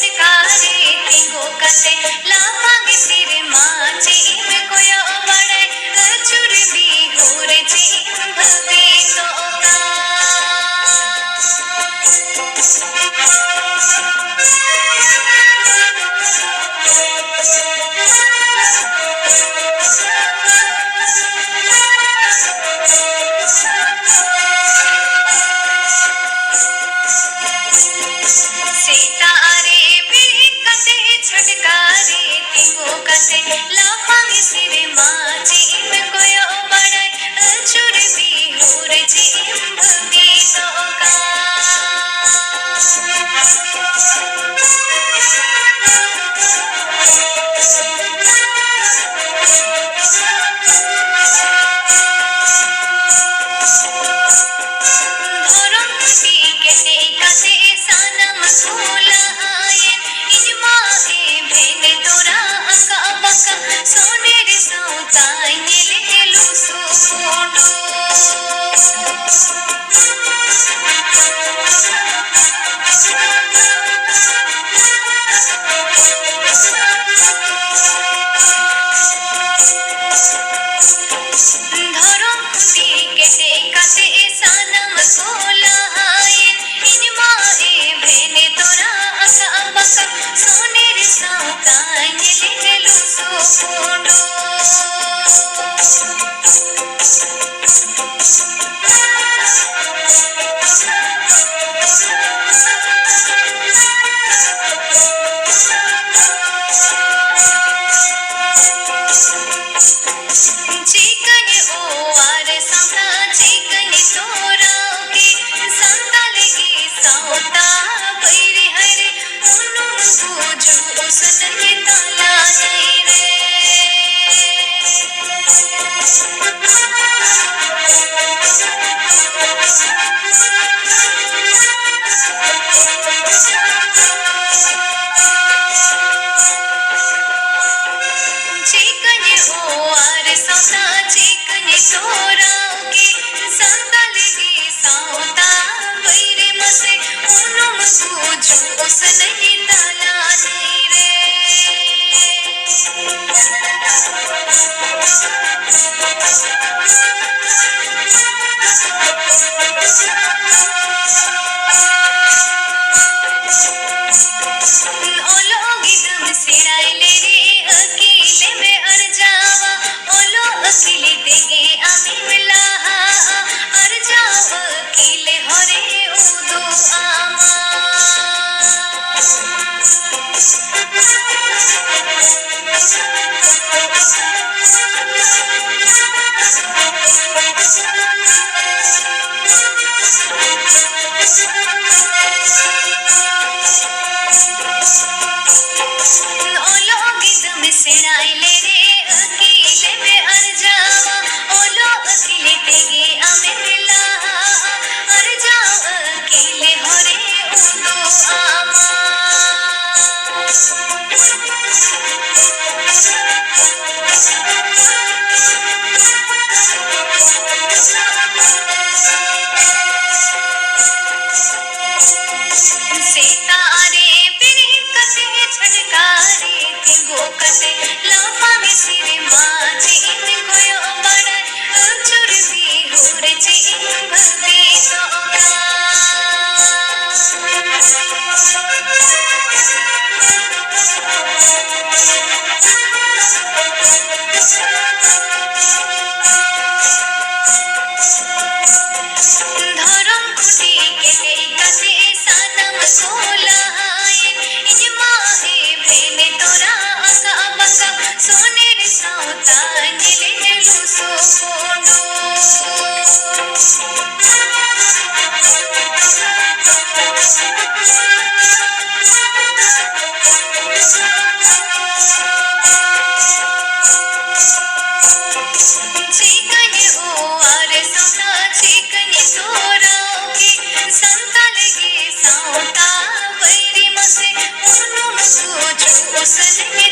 छटकारे तिंगो कते लाफांगे सिर माचे इम कोयो बड़े चुर भी होरे जिम भवे तो का सितारे भी कते छटकारे तिंगो कते लाफांगे सिर माचे इम कोयो बड़े चुर भी होरे जिम भवे तो का सोनेर सौताई ले लुसु फोटो धरम खुटी केटे काते सानम सोलायन इनमा ए भेने तोरा अका बका सोनेर सौताई ले लुसु फोटो चिकन ओ आरे सौता चिकन तोराओ के संताल की सौता बैरी हरे उनु बुझु उसने ताला नहीं रे चिकन ओ आरे सौता चिकन तोराओ के संताल की सौता बैरे मसे उनु बुझु उसने ताला नहीं रे ओ लोग तुम सिराय ले रे अकेले में अर जावा ओ लो अकेले देगे आमी मिला अर जाओ अकेले हरे उदो आमा ओ लोग तुम सिराय ले रे अकेले में अर जावा ओ लो अकेले देगे आमी मिला अर जाओ अकेले हरे उदो आमा सितारे बिरी कते छटकारे तिंगो कते लाफांगे सिर माचे इन कोयो बड़े चुर भी होरे जिम भवे तो का धरम खुटी केटे कते सानम सोलायन इनमा ए भेने तोरा अका बका सोनेर सौताई ले लुसु फोटो चिकन ओ आरे सौता चिकन तोराओ के संताल की सौता बैरी मसे उनु बुझु उसने